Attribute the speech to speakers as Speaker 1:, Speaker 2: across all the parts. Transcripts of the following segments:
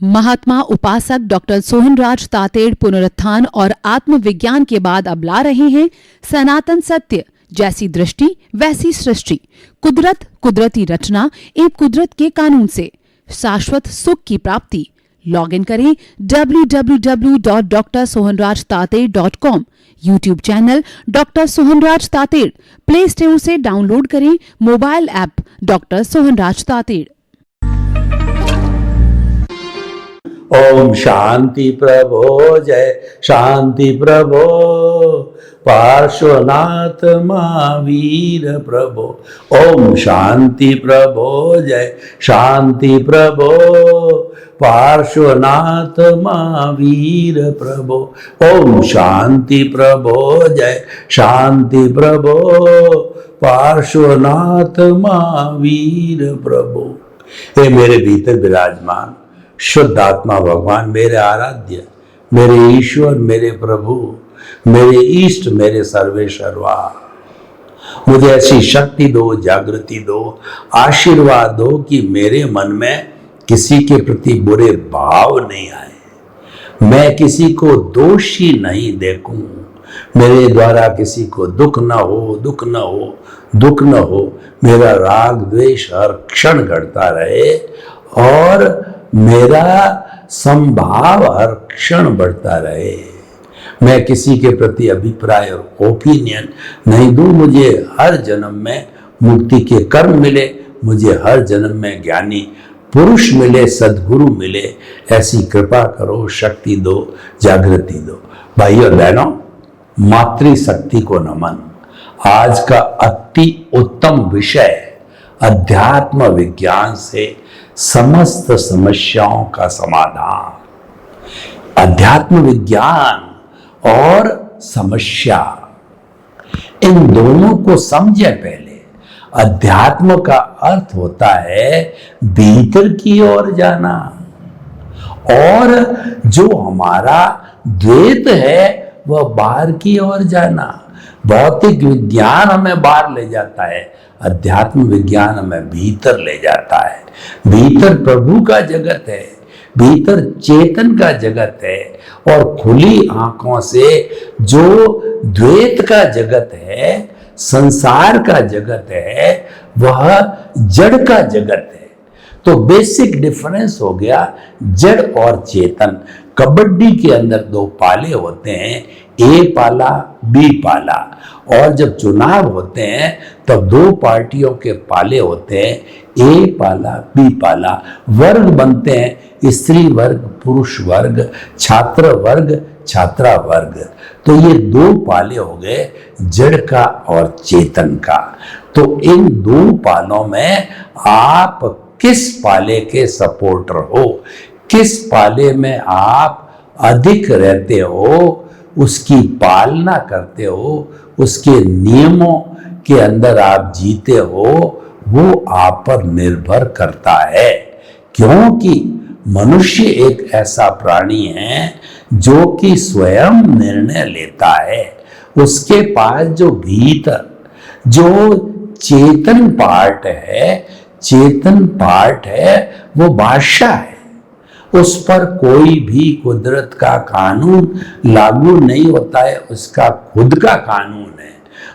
Speaker 1: महात्मा उपासक डॉक्टर सोहनराज तातेड़ पुनरुत्थान और आत्मविज्ञान के बाद अब ला रहे हैं सनातन सत्य, जैसी दृष्टि वैसी सृष्टि, कुदरत, कुदरती रचना एवं कुदरत के कानून से शाश्वत सुख की प्राप्ति। लॉग इन करें www.drsohanrajtated.com। YouTube channel doctor Sohanraj Tated, play store से डाउनलोड करें mobile app doctor Sohanraj Tated.
Speaker 2: ओम शांति प्रभो, जय शांति प्रभो, पार्श्वनाथ महावीर प्रभो। ओम शांति प्रभो, जय शांति प्रभो, पार्श्वनाथ महावीर प्रभो। ओम शांति प्रभो, जय शांति प्रभो, पार्श्वनाथ महावीर प्रभो। हे मेरे भीतर विराजमान शुद्ध आत्मा भगवान, मेरे आराध्य, मेरे ईश्वर, मेरे प्रभु, मेरे इष्ट, मेरे सर्वेश्वरवा, मुझे ऐसी शक्ति दो, जागृति दो, आशीर्वाद दो कि मेरे मन में किसी के प्रति बुरे भाव नहीं आए, मैं किसी को दोषी नहीं देखूं, मेरे द्वारा किसी को दुख न हो, दुख न हो, दुख न हो। मेरा राग द्वेष हर क्षण घटता रहे और मेरा संभाव हर क्षण बढ़ता रहे। मैं किसी के प्रति अभिप्राय और ओपिनियन नहीं दूं। मुझे हर जन्म में मुक्ति के कर्म मिले, मुझे हर जन्म में ज्ञानी पुरुष मिले, सद्गुरु मिले। ऐसी कृपा करो, शक्ति दो, जागृति दो। भाइयों और बहनों, मातृशक्ति को नमन। आज का अति उत्तम विषय अध्यात्म विज्ञान से समस्त समस्याओं का समाधान। अध्यात्म विज्ञान और समस्या, इन दोनों को समझे पहले। अध्यात्म का अर्थ होता है भीतर की ओर जाना, और जो हमारा द्वैत है वह बाहर की ओर जाना। भौतिक विज्ञान हमें बाहर ले जाता है, अध्यात्म विज्ञान हमें भीतर ले जाता है। भीतर प्रभु का जगत है, भीतर चेतन का जगत है, और खुली आंखों से जो द्वैत का जगत है, संसार का जगत है, वह जड़ का जगत है। तो बेसिक डिफरेंस हो गया जड़ और चेतन। कबड्डी के अंदर दो पाले होते हैं, ए पाला, बी पाला, और जब चुनाव होते हैं तब दो पार्टियों के पाले होते हैं, ए पाला, बी पाला। वर्ग बनते हैं, स्त्री वर्ग, पुरुष वर्ग, छात्र वर्ग, छात्रा वर्ग। तो ये दो पाले हो गए, जड़ का और चेतन का। तो इन दो पालों में आप किस पाले के सपोर्टर हो, किस पाले में आप अधिक रहते हो, उसकी पालना करते हो, उसके नियमों के अंदर आप जीते हो, वो आप पर निर्भर करता है। क्योंकि मनुष्य एक ऐसा प्राणी है जो कि स्वयं निर्णय लेता है। उसके पास जो भीतर जो चेतन पार्ट है वो बादशाह है। उस पर कोई भी कुदरत का कानून लागू नहीं होता है, उसका खुद का कानून है।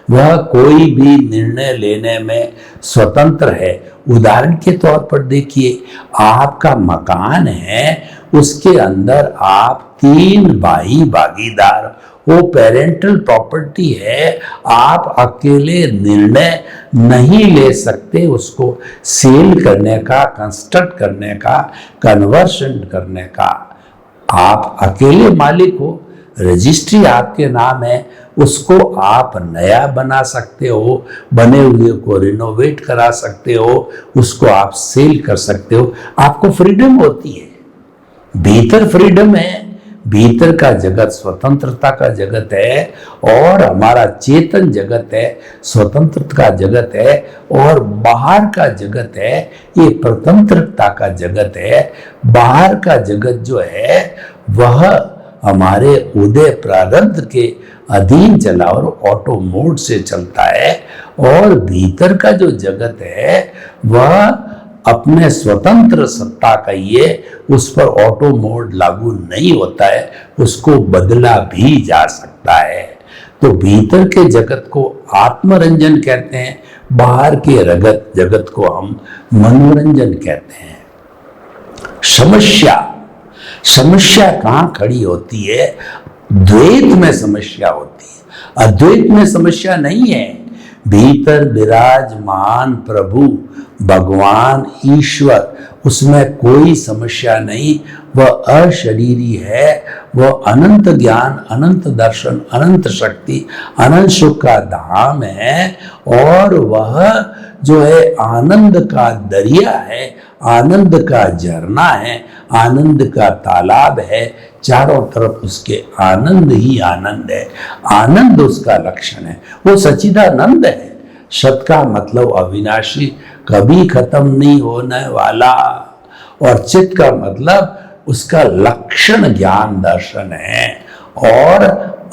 Speaker 2: वह कोई भी निर्णय लेने में स्वतंत्र है। उदाहरण के तौर पर देखिए, आपका मकान है, उसके अंदर आप 3 भाई भागीदार, वो पेरेंटल प्रॉपर्टी है। आप अकेले निर्णय नहीं ले सकते उसको सेल करने का, कंस्ट्रक्ट करने का, कन्वर्शन करने का। आप अकेले मालिक हो, रजिस्ट्री आपके नाम है, उसको आप नया बना सकते हो, बने हुए को रिनोवेट करा सकते हो, उसको आप सेल कर सकते हो। आपको फ्रीडम होती है, भीतर फ्रीडम है। भीतर का जगत स्वतंत्रता का जगत है, और हमारा चेतन जगत है स्वतंत्रता का जगत है, और बाहर का जगत है ये प्रतंत्रता का जगत है। बाहर का जगत जो है वह हमारे उदय प्रारब्ध के अधीन चला और ऑटो मोड से चलता है, और भीतर का जो जगत है वह अपने स्वतंत्र सत्ता कहिए, उस पर ऑटो मोड लागू नहीं होता है, उसको बदला भी जा सकता है। तो भीतर के जगत को आत्मरंजन कहते हैं, बाहर के रगत जगत को हम मनोरंजन कहते हैं। समस्या कहां खड़ी होती है? द्वैत में समस्या होती है, अद्वैत में समस्या नहीं है। भीतर विराजमान प्रभु भगवान ईश्वर, उसमें कोई समस्या नहीं। वह अशरीरी है, वह अनंत ज्ञान, अनंत दर्शन, अनंत शक्ति, अनंत सुख का धाम है, और वह जो है आनंद का दरिया है, आनंद का झरना है, आनंद का तालाब है। चारों तरफ उसके आनंद ही आनंद है, आनंद उसका लक्षण है। वो सच्चिदानंद है। सत का मतलब अविनाशी, कभी खत्म नहीं होने वाला, और चित का मतलब उसका लक्षण ज्ञान दर्शन है, और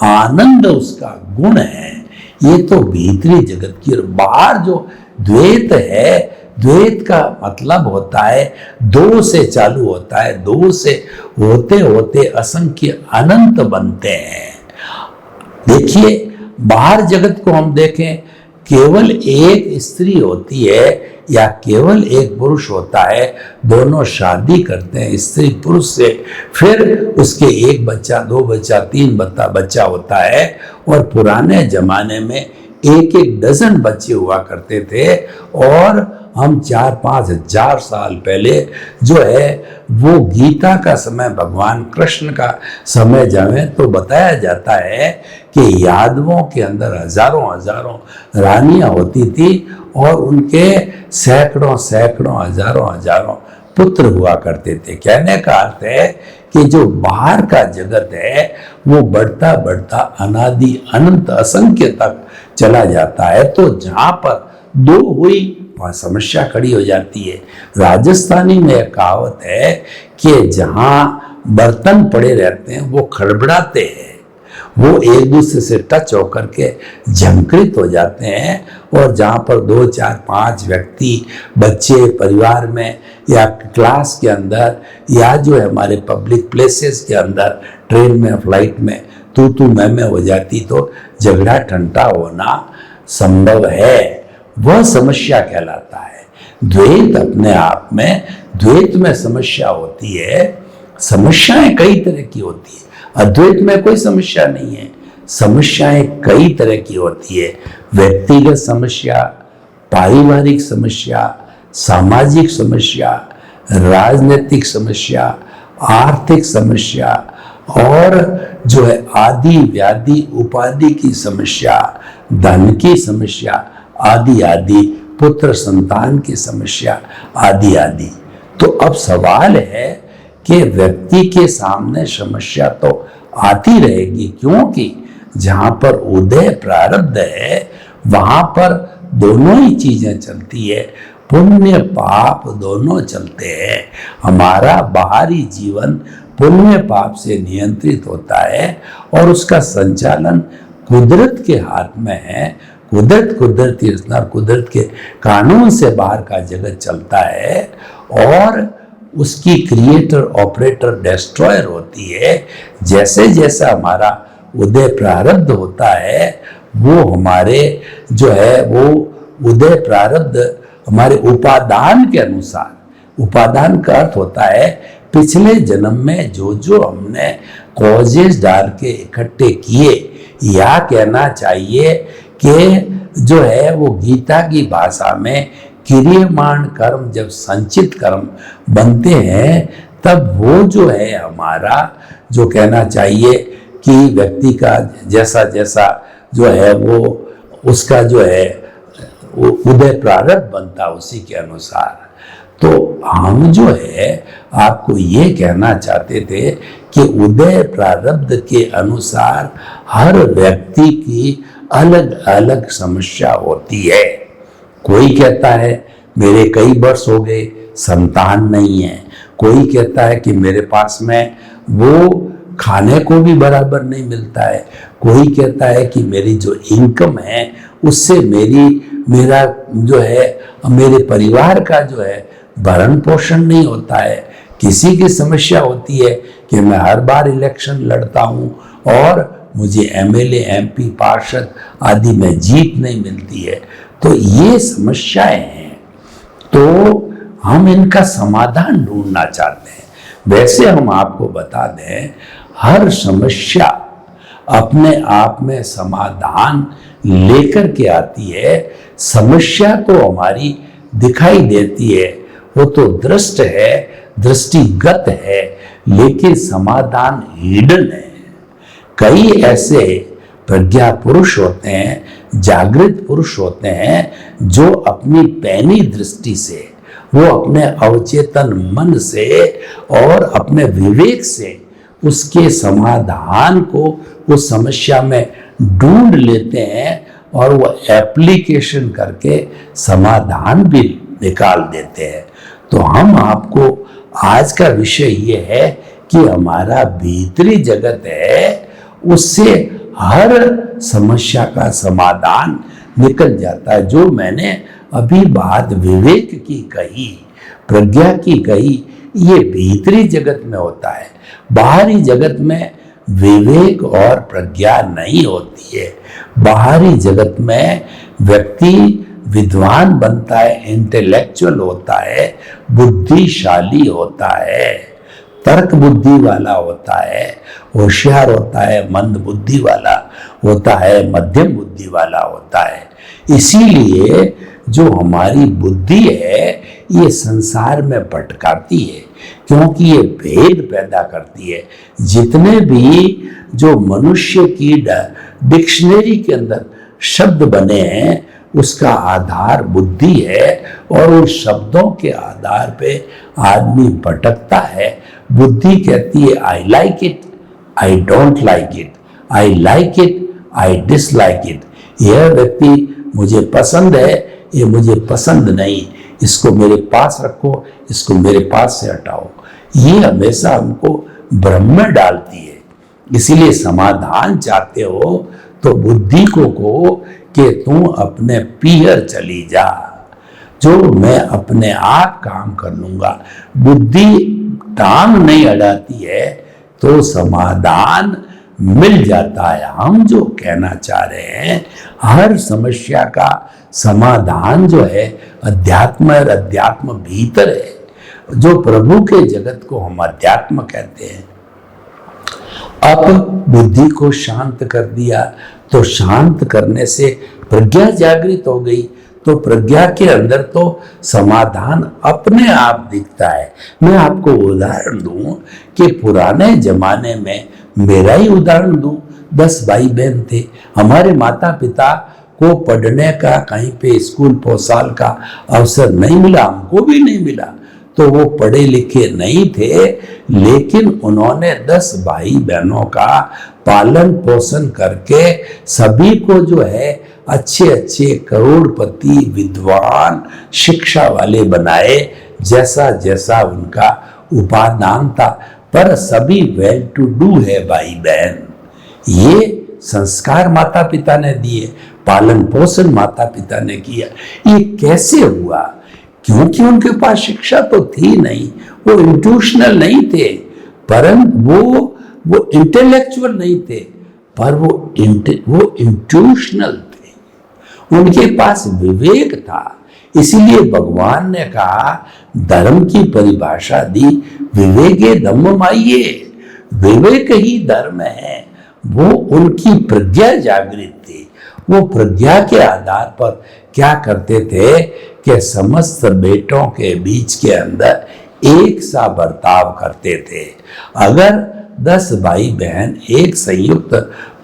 Speaker 2: आनंद उसका गुण है। ये तो भीतरी जगत की। और बाहर जो द्वैत है, द्वैत का मतलब होता है दो से चालू होता है, दो से होते होते असंख्य अनंत बनते हैं। देखिए, बाहर जगत को हम देखें, केवल एक स्त्री होती है या केवल एक पुरुष होता है, दोनों शादी करते हैं स्त्री पुरुष से, फिर उसके एक बच्चा, दो बच्चा, तीन बच्चा होता है। और पुराने जमाने में एक एक डजन बच्चे हुआ करते थे, और हम 4-5 हजार साल पहले जो है वो गीता का समय, भगवान कृष्ण का समय जाए तो बताया जाता है कि यादवों के अंदर हजारों हजारों रानियां होती थी, और उनके सैकड़ों सैकड़ों हजारों हजारों पुत्र हुआ करते थे। कहने का अर्थ है कि जो बाहर का जगत है वो बढ़ता बढ़ता अनादि अनंत असंख्य तक चला जाता है। तो जहां पर दो हुई वहां समस्या खड़ी हो जाती है। राजस्थानी में एक कहावत है कि जहां बर्तन पड़े रहते हैं वो खड़बड़ाते हैं, वो एक दूसरे से टच होकर के झंकृत हो जाते हैं। और जहाँ पर 2, 4, 5 व्यक्ति, बच्चे परिवार में या क्लास के अंदर या जो है हमारे पब्लिक प्लेसेस के अंदर, ट्रेन में, फ्लाइट में तू मैं हो जाती तो झगड़ा ठंडा होना संभव है, वह समस्या कहलाता है। द्वैत अपने आप में, द्वैत में समस्या होती है। समस्याएं कई तरह की होती है, अद्वैत में कोई समस्या नहीं है। समस्याएं कई तरह की होती है। व्यक्तिगत समस्या, पारिवारिक समस्या, सामाजिक समस्या, राजनीतिक समस्या, आर्थिक समस्या, और जो है आदि व्याधि उपाधि की समस्या, धन की समस्या आदि आदि, पुत्र संतान की समस्या आदि आदि। तो अब सवाल है कि व्यक्ति के सामने समस्या तो आती रहेगी, क्योंकि जहां पर उदय प्रारब्ध है वहां पर दोनों ही चीजें चलती है, पुण्य पाप दोनों चलते हैं। हमारा बाहरी जीवन पुण्य पाप से नियंत्रित होता है, और उसका संचालन कुदरत के हाथ में है। कुदरती रचना, कुदरत के कानून से बाहर का जगत चलता है, और उसकी क्रिएटर, ऑपरेटर, डिस्ट्रॉयर होती है। जैसे जैसा हमारा उदय प्रारब्ध होता है, वो हमारे जो है वो उदय प्रारब्ध हमारे उपादान के अनुसार, उपादान का अर्थ होता है पिछले जन्म में जो जो हमने कॉजेस डाल के इकट्ठे किए, या कहना चाहिए कि जो है वो गीता की भाषा में क्रियमाण कर्म जब संचित कर्म बनते हैं, तब वो जो है हमारा जो कहना चाहिए कि व्यक्ति का जैसा जैसा जो है वो उसका जो है उदय प्रारब्ध बनता उसी के अनुसार। तो हम जो है आपको ये कहना चाहते थे कि उदय प्रारब्ध के अनुसार हर व्यक्ति की अलग अलग समस्या होती है। कोई कहता है मेरे कई वर्ष हो गए संतान नहीं है, कोई कहता है कि मेरे पास में वो खाने को भी बराबर नहीं मिलता है, कोई कहता है कि मेरी जो इनकम है उससे मेरा जो है मेरे परिवार का जो है भरण पोषण नहीं होता है। किसी की समस्या होती है कि मैं हर बार इलेक्शन लड़ता हूं और मुझे एमएलए, एमपी, पार्षद आदि में जीत नहीं मिलती है। तो ये समस्याएं हैं, तो हम इनका समाधान ढूंढना चाहते हैं। वैसे हम आपको बता दें, हर समस्या अपने आप में समाधान लेकर के आती है। समस्या तो हमारी दिखाई देती है, वो तो दृष्ट है, दृष्टिगत है, लेकिन समाधान हिडन है। कई ऐसे प्रज्ञा पुरुष होते हैं, जागृत पुरुष होते हैं, जो अपनी पैनी दृष्टि से, वो अपने अवचेतन मन से और अपने विवेक से उसके समाधान को उस समस्या में ढूंढ लेते हैं और वो एप्लीकेशन करके समाधान भी निकाल देते हैं। तो हम आपको आज का विषय ये है कि हमारा भीतरी जगत है, उससे हर समस्या का समाधान निकल जाता है। जो मैंने अभी बात विवेक की कही, प्रज्ञा की कही, ये भीतरी जगत में होता है। बाहरी जगत में विवेक और प्रज्ञा नहीं होती है। बाहरी जगत में व्यक्ति विद्वान बनता है, इंटेलेक्चुअल होता है, बुद्धिशाली होता है, तर्क बुद्धि वाला होता है, होशियार होता है, मंद बुद्धि वाला होता है, मध्यम बुद्धि वाला होता है। इसीलिए जो हमारी बुद्धि है ये संसार में भटकाती है, क्योंकि ये भेद पैदा करती है। जितने भी जो मनुष्य की डिक्शनरी के अंदर शब्द बने हैं, उसका आधार बुद्धि है, और उन शब्दों के आधार पे आदमी भटकता है। बुद्धि कहती है I like it, I don't like it, I like it, I dislike it. यह व्यक्ति मुझे पसंद है, ये मुझे पसंद नहीं, इसको मेरे पास रखो, इसको मेरे पास से हटाओ। ये हमेशा हमको भ्रम में डालती है। इसीलिए समाधान चाहते हो तो बुद्धि को कहो कि तू अपने पीहर चली जा, जो मैं अपने आप काम कर लूंगा। बुद्धि टांग नहीं अड़ाती है तो समाधान मिल जाता है। हम जो कहना चाह रहे हैं, हर समस्या का समाधान जो है अध्यात्म है, अध्यात्म भीतर है। जो प्रभु के जगत को हम अध्यात्म कहते हैं। अब बुद्धि को शांत कर दिया तो शांत करने से प्रज्ञा जागृत हो गई, तो प्रज्ञा के अंदर तो समाधान अपने आप दिखता है। मैं आपको उदाहरण दूं कि पुराने जमाने में, मेरा ही उदाहरण दूं, 10 भाई बहन थे। हमारे माता पिता को पढ़ने का कहीं पे स्कूल पोसाल का अवसर नहीं मिला, हमको भी नहीं मिला, तो वो पढ़े लिखे नहीं थे, लेकिन उन्होंने 10 भाई बहनों का पालन पोषण करके सभी को जो है अच्छे अच्छे करोड़पति, विद्वान, शिक्षा वाले बनाए, जैसा जैसा उनका उपादान था। पर सभी वेल टू डू है भाई बहन। ये संस्कार माता पिता ने दिए, पालन पोषण माता पिता ने किया। ये कैसे हुआ? क्योंकि उनके पास शिक्षा तो थी नहीं, वो इंट्यूशनल नहीं थे, परंतु वो इंटेलेक्चुअल नहीं थे, पर वो इंट्यूशनल थे। उनके पास विवेक था। इसीलिए भगवान ने कहा, धर्म की परिभाषा दी, विवेके धम्ममाये, विवेक ही धर्म है। वो उनकी प्रज्ञा जागृत थी। वो प्रज्ञा के आधार पर क्या करते थे कि समस्त बेटों के बीच के अंदर एक सा बर्ताव करते थे। अगर 10 भाई बहन एक संयुक्त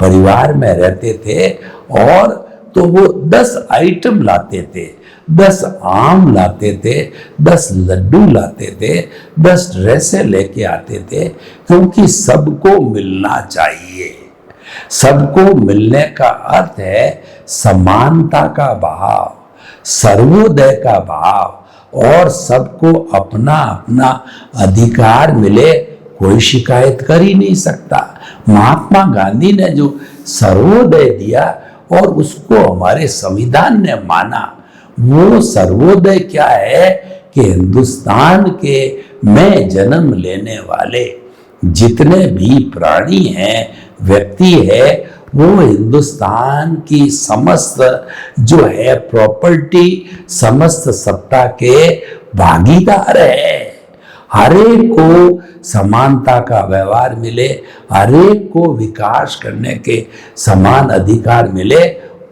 Speaker 2: परिवार में रहते थे, और तो वो 10 आइटम लाते थे, 10 आम लाते थे, 10 लड्डू लाते थे, 10 ड्रेसें लेके आते थे, क्योंकि सबको मिलना चाहिए। सबको मिलने का अर्थ है समानता का भाव, सर्वोदय का भाव, और सबको अपना अपना अधिकार मिले, कोई शिकायत कर ही नहीं सकता। महात्मा गांधी ने जो सर्वोदय दिया और उसको हमारे संविधान ने माना, वो सर्वोदय क्या है कि हिंदुस्तान के में जन्म लेने वाले जितने भी प्राणी हैं, व्यक्ति है, वो हिंदुस्तान की समस्त जो है प्रॉपर्टी, समस्त सत्ता के भागीदार है। हर एक को समानता का व्यवहार मिले, हर एक को विकास करने के समान अधिकार मिले,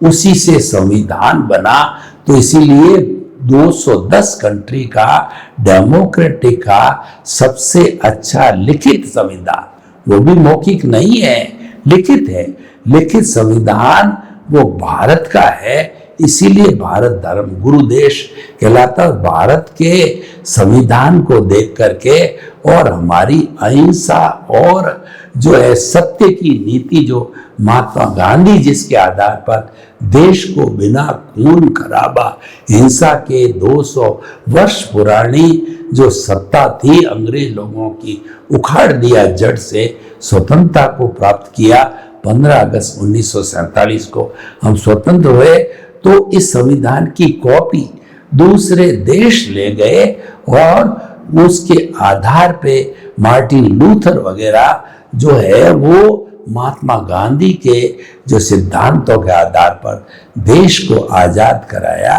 Speaker 2: उसी से संविधान बना। तो इसीलिए 210 कंट्री का डेमोक्रेटिक का सबसे अच्छा लिखित संविधान, वो भी मौखिक नहीं है, लिखित है, लिखित संविधान वो भारत का है। इसीलिए भारत धर्म गुरु देश कहलाता है। भारत के संविधान को देख करके और हमारी अहिंसा और जो है सत्य की नीति, जो महात्मा गांधी जिसके आधार पर देश को बिना खून खराबा हिंसा के 200 वर्ष पुरानी जो सत्ता थी अंग्रेज लोगों की, उखाड़ दिया, जड़ से स्वतंत्रता को प्राप्त किया। 15 अगस्त 1947 को हम स्वतंत्र हुए। तो इस संविधान की कॉपी दूसरे देश ले गए और उसके आधार पे मार्टिन लूथर वगैरह जो है वो महात्मा गांधी के जो सिद्धांतों के आधार पर देश को आजाद कराया।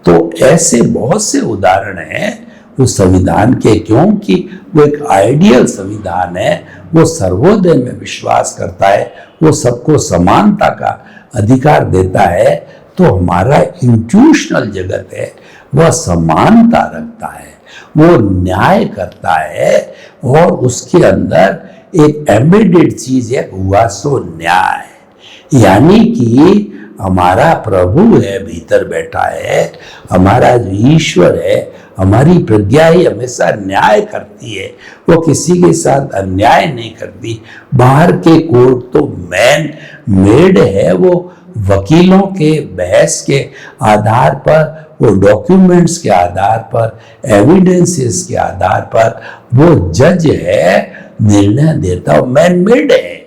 Speaker 2: तो ऐसे बहुत से उदाहरण हैं उस संविधान के, क्योंकि वो एक आइडियल संविधान है। वो सर्वोदय में विश्वास करता है, वो सबको समानता का अधिकार देता है। तो हमारा इंस्टीट्यूशनल जगत है वह समानता रखता है, वो न्याय करता है, और उसके अंदर एक एम्बेडेड चीज है, हुआ सो न्याय। यानी कि हमारा प्रभु है, भीतर बैठा है, हमारा जो ईश्वर है, हमारी प्रज्ञा ही हमेशा न्याय करती है, वो किसी के साथ अन्याय नहीं करती। बाहर के कोर्ट तो मैन मेड है, वो वकीलों के बहस के आधार पर, वो डॉक्यूमेंट्स के आधार पर, एविडेंसेस के आधार पर वो जज है, निर्णय देता, मैन मेड है,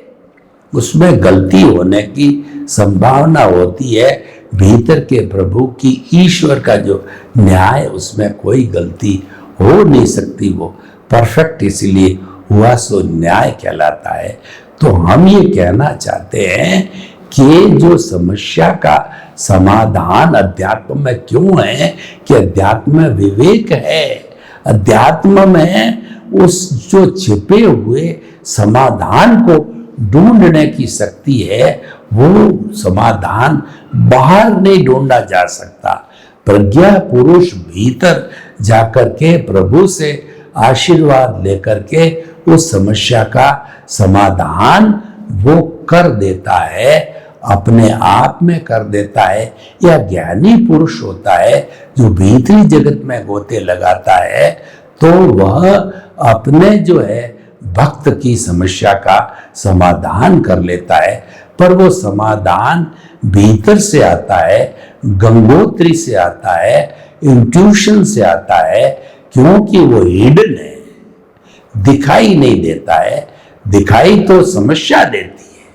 Speaker 2: उसमें गलती होने की संभावना होती है। भीतर के प्रभु की, ईश्वर का जो न्याय, उसमें कोई गलती हो नहीं सकती, वो परफेक्ट, इसीलिए हुआ सो न्याय कहलाता है। तो हम ये कहना चाहते हैं कि जो समस्या का समाधान अध्यात्म में क्यों है, कि अध्यात्म में विवेक है, अध्यात्म में उस जो छिपे हुए समाधान को ढूंढने की शक्ति है। वो समाधान बाहर नहीं ढूंढा जा सकता, प्रज्ञा पुरुष भीतर जाकर के प्रभु से आशीर्वाद लेकर के उस समस्या का समाधान वो कर देता है, अपने आप में कर देता है। या ज्ञानी पुरुष होता है जो भीतरी जगत में गोते लगाता है, तो वह अपने जो है भक्त की समस्या का समाधान कर लेता है। पर वो समाधान भीतर से आता है, गंगोत्री से आता है, इंट्यूशन से आता है, क्योंकि वो हिडन है, दिखाई नहीं देता है। दिखाई तो समस्या देती है,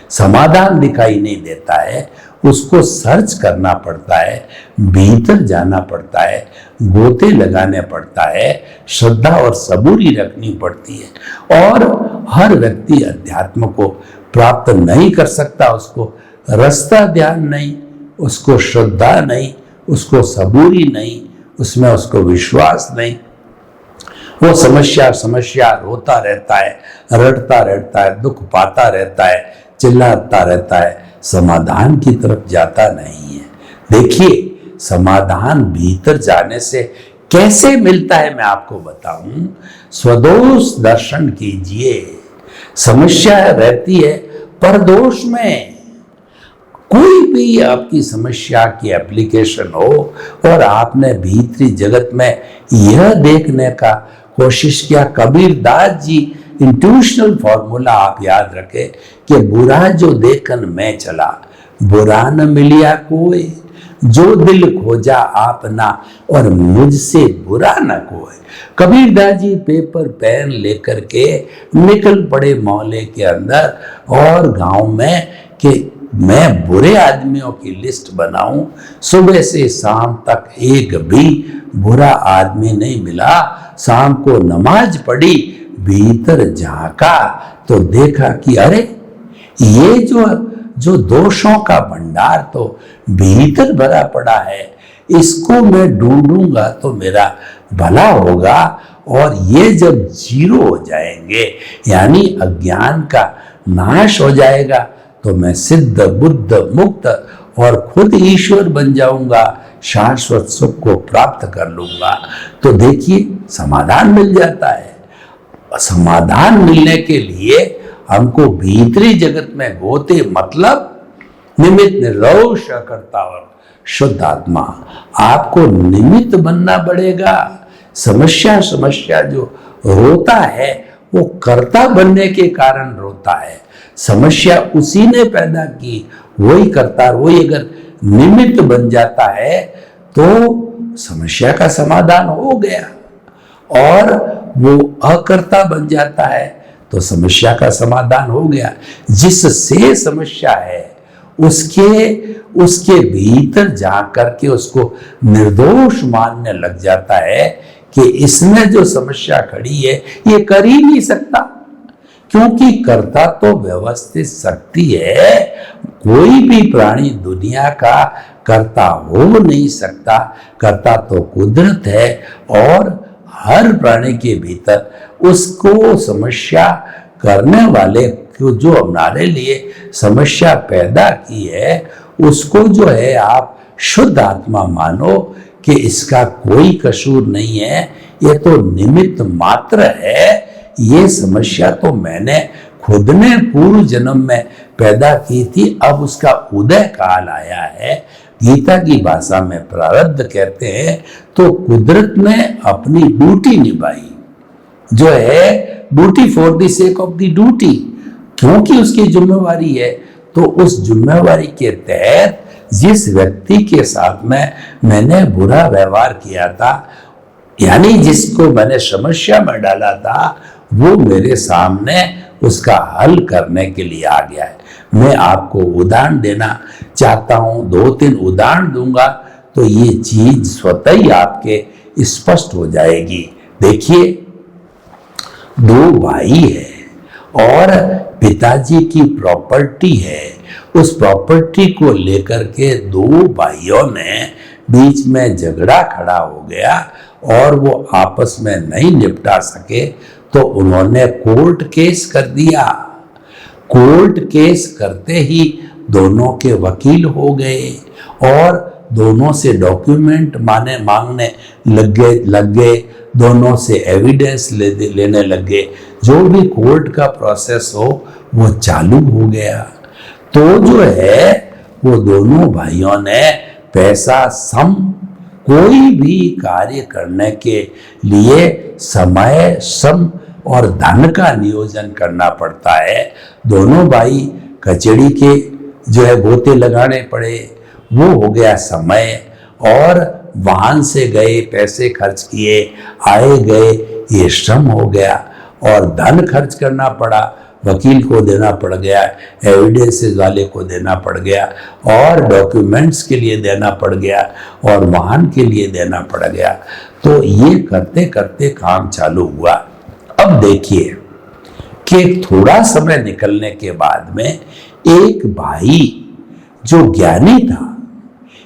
Speaker 2: समाधान दिखाई नहीं देता है, उसको सर्च करना पड़ता है, भीतर जाना पड़ता है, गोते लगाने पड़ता है, श्रद्धा और सबूरी रखनी पड़ती है। और हर व्यक्ति अध्यात्म को प्राप्त नहीं कर सकता, उसको रास्ता ध्यान नहीं, उसको श्रद्धा नहीं, उसको सबूरी नहीं, उसमें उसको विश्वास नहीं। वो समस्या रोता रहता है, रड़ता रहता है, दुख पाता रहता है, चिल्लाता रहता है, समाधान की तरफ जाता नहीं है। देखिए, समाधान भीतर जाने से कैसे मिलता है, मैं आपको बताऊं। स्वदोष दर्शन कीजिए। समस्या रहती है परदोष में। कोई भी आपकी समस्या की एप्लीकेशन हो और आपने भीतरी जगत में यह देखने का कोशिश किया, कबीरदास जी इंट्यूशनल फॉर्मूला आप याद रखें कि बुरा जो देखन मैं चला, बुरा न मिलिया कोई, जो दिल खोजा आपना और मुझसे बुरा न कोई। कबीरदास जी पेपर पेन लेकर के निकल पड़े मोहल्ले के अंदर और गांव में कि मैं बुरे आदमियों की लिस्ट बनाऊं, सुबह से शाम तक एक भी बुरा आदमी नहीं मिला। शाम को नमाज पढ़ी, भीतर झांका तो देखा कि अरे ये जो दोषों का भंडार तो भीतर भरा पड़ा है, इसको मैं ढूंढूंगा तो मेरा भला होगा। और ये जब जीरो हो जाएंगे, यानी अज्ञान का नाश हो जाएगा, तो मैं सिद्ध बुद्ध मुक्त और खुद ईश्वर बन जाऊंगा, शाश्वत सुख को प्राप्त कर लूंगा। तो देखिए समाधान मिल जाता है। समाधान मिलने के लिए हमको भीतरी जगत में गोते, मतलब निमित्त निर्दोष करता और शुद्ध आत्मा, आपको निमित्त बनना पड़ेगा। समस्या जो रोता है वो कर्ता बनने के कारण रोता है। समस्या उसी ने पैदा की, वही करता, वही अगर निमित्त बन जाता है तो समस्या का समाधान हो गया। और वो अकर्ता बन जाता है तो समस्या का समाधान हो गया। जिससे समस्या है उसके भीतर जा करके उसको निर्दोष मानने लग जाता है कि इसमें जो समस्या खड़ी है ये कर ही नहीं सकता, क्योंकि कर्ता तो व्यवस्थित शक्ति है। कोई भी प्राणी दुनिया का कर्ता हो नहीं सकता, कर्ता तो कुदरत है। और हर प्राणी के भीतर उसको समस्या करने वाले को, जो हमारे लिए समस्या पैदा की है, उसको जो है आप शुद्ध आत्मा मानो कि इसका कोई कसूर नहीं है, ये तो निमित्त मात्र है। ये समस्या तो मैंने खुद ने पूर्व जन्म में पैदा की थी, अब उसका उदय काल आया है। गीता की भाषा में प्रारब्ध कहते हैं। तो कुदरत ने अपनी ड्यूटी निभाई, जो है duty for the sake of the duty, क्योंकि उसकी जिम्मेवारी है। तो उस जिम्मेवारी के तहत जिस व्यक्ति के साथ में मैंने बुरा व्यवहार किया था, यानी जिसको मैंने समस्या में डाला था, वो मेरे सामने उसका हल करने के लिए आ गया है। मैं आपको उदाहरण देना चाहता हूं, 2-3 उदाहरण दूंगा तो ये चीज स्वतः ही आपके स्पष्ट हो जाएगी। देखिए, 2 भाई है और पिताजी की प्रॉपर्टी है। उस प्रॉपर्टी को लेकर के 2 भाइयों ने बीच में झगड़ा खड़ा हो गया और वो आपस में नहीं निपटा सके, तो उन्होंने कोर्ट केस कर दिया। कोर्ट केस करते ही दोनों के वकील हो गए और दोनों से डॉक्यूमेंट मांगने लग गए, दोनों से एविडेंस लेने लग गए। जो भी कोर्ट का प्रोसेस हो वो चालू हो गया। तो जो है वो दोनों भाइयों ने पैसा कोई भी कार्य करने के लिए समय, श्रम और धन का नियोजन करना पड़ता है। दोनों भाई कचड़ी के जो है गोते लगाने पड़े, वो हो गया समय। और वाहन से गए, पैसे खर्च किए, आए गए, ये श्रम हो गया। और धन खर्च करना पड़ा, वकील को देना पड़ गया, एविडेंसेस वाले को देना पड़ गया, और डॉक्यूमेंट्स के लिए देना पड़ गया, और वाहन के लिए देना पड़ गया। तो ये करते करते काम चालू हुआ। अब देखिए कि थोड़ा समय निकलने के बाद में एक भाई जो ज्ञानी था,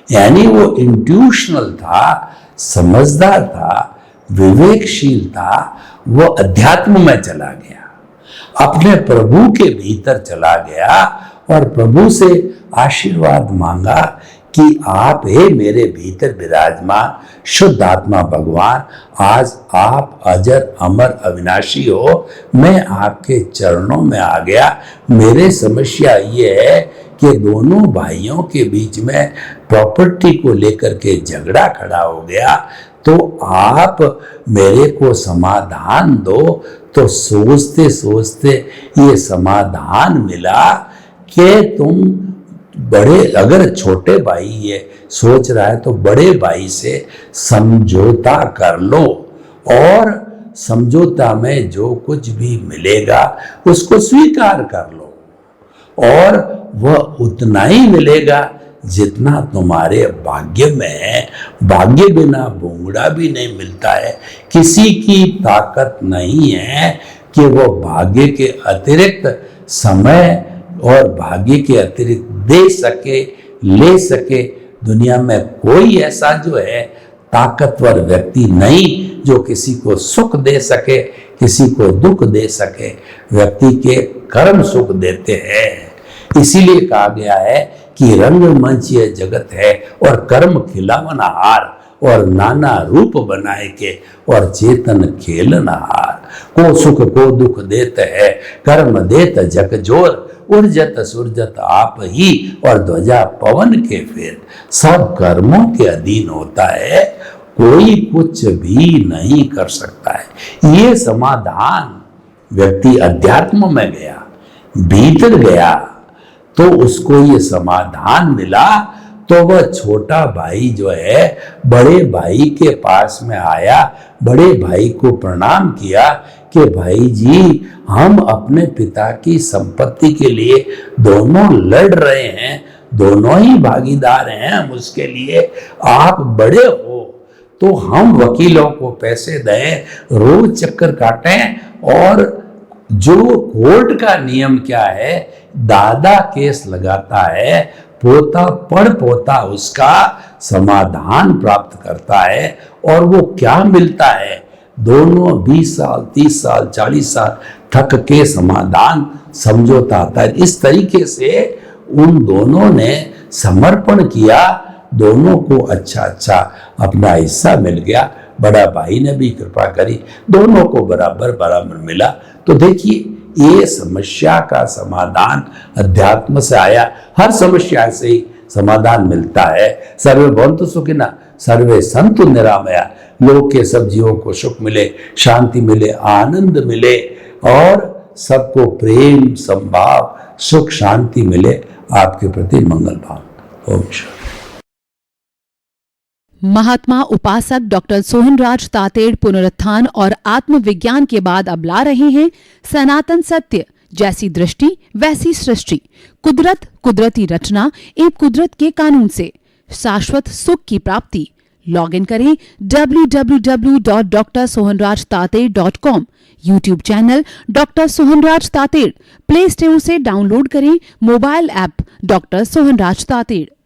Speaker 2: यानी वो इंट्यूशनल था, समझदार था, विवेकशील था, वो अध्यात्म में चला गया, अपने प्रभु के भीतर चला गया और प्रभु से आशीर्वाद मांगा कि आप हे मेरे भीतर विराजमान शुद्ध आत्मा भगवान, आज आप अजर अमर अविनाशी हो, मैं आपके चरणों में आ गया। मेरे समस्या ये है कि दोनों भाइयों के बीच में प्रॉपर्टी को लेकर के झगड़ा खड़ा हो गया, तो आप मेरे को समाधान दो। तो सोचते सोचते ये समाधान मिला कि तुम अगर छोटे भाई ये सोच रहा है तो बड़े भाई से समझौता कर लो, और समझौता में जो कुछ भी मिलेगा उसको स्वीकार कर लो। और वह उतना ही मिलेगा जितना तुम्हारे भाग्य में है। भाग्य बिना भूंगड़ा भी नहीं मिलता है। किसी की ताकत नहीं है कि वो भाग्य के अतिरिक्त समय और भाग्य के अतिरिक्त दे सके, ले सके। दुनिया में कोई ऐसा जो है ताकतवर व्यक्ति नहीं जो किसी को सुख दे सके, किसी को दुख दे सके। व्यक्ति के कर्म सुख देते हैं। इसीलिए कहा गया है कि रंगमंच यह जगत है और कर्म खिलावना हार, और नाना रूप बनाए के और चेतन खेलन हार। को सुख को दुख देत है, कर्म देत जग जोर। उर्जत सुरजत आप ही और ध्वजा पवन के फेर। सब कर्मों के अधीन होता है, कोई कुछ भी नहीं कर सकता है। ये समाधान व्यक्ति अध्यात्म में गया, भीतर गया, तो उसको ये समाधान मिला। तो वह छोटा भाई जो है बड़े भाई के पास में आया, बड़े भाई को प्रणाम किया कि भाई जी, हम अपने पिता की संपत्ति के लिए दोनों लड़ रहे हैं, दोनों ही भागीदार हैं हम उसके लिए। आप बड़े हो तो हम वकीलों को पैसे दें, रोज चक्कर काटें, और जो कोर्ट का नियम क्या है, दादा केस लगाता है, पोता पड़ पोता उसका समाधान प्राप्त करता है। और वो क्या मिलता है, दोनों 20 साल 30 साल 40 साल थक के समाधान समझौता आता है। इस तरीके से उन दोनों ने समर्पण किया, दोनों को अच्छा अच्छा अपना हिस्सा मिल गया। बड़ा भाई ने भी कृपा करी, दोनों को बराबर बराबर मिला। तो देखिए, ये समस्या का समाधान अध्यात्म से आया। हर समस्या से ही समाधान मिलता है। सर्वे भवन्तु सुखिनः, सर्वे सन्तु निरामया। लोक के सब जीवों को सुख मिले, शांति मिले, आनंद मिले, और सबको प्रेम, संभाव, सुख, शांति मिले। आपके प्रति मंगल भाव। ओम शांति।
Speaker 1: महात्मा उपासक डॉक्टर सोहनराज तातेड़ पुनरुत्थान और आत्मविज्ञान के बाद अब ला रहे हैं सनातन सत्य, जैसी दृष्टि वैसी सृष्टि, कुदरत, कुदरती रचना एवं कुदरत के कानून से शाश्वत सुख की प्राप्ति। लॉग इन करें www.drsohanrajtated.com। YouTube channel doctor Sohanraj Tated, play store से डाउनलोड करें mobile app doctor Sohanraj Tated.